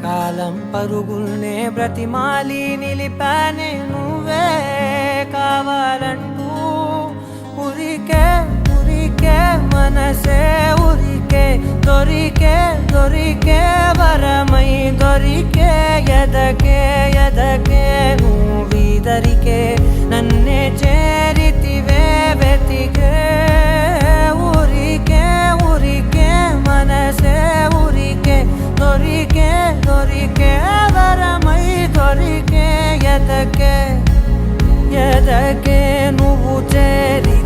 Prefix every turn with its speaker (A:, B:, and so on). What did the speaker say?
A: కాలం పరుగుల్నే బ్రతిమాలి నిలిపానే నువ్వే కావాలంటూ ఉరికే ఉరికే మనసే ఉరికే దొరికే దొరికే వరమై దొరికే ఎదకే ఎదకే నువ్వీదరికే నన్నే చేరితివే వెతికే ఊరికే ఊరికే మనసే ఊరికే దొరికే దొరికే వరమై దొరికే ఎదకే ఎదకే నువ్వు చేరి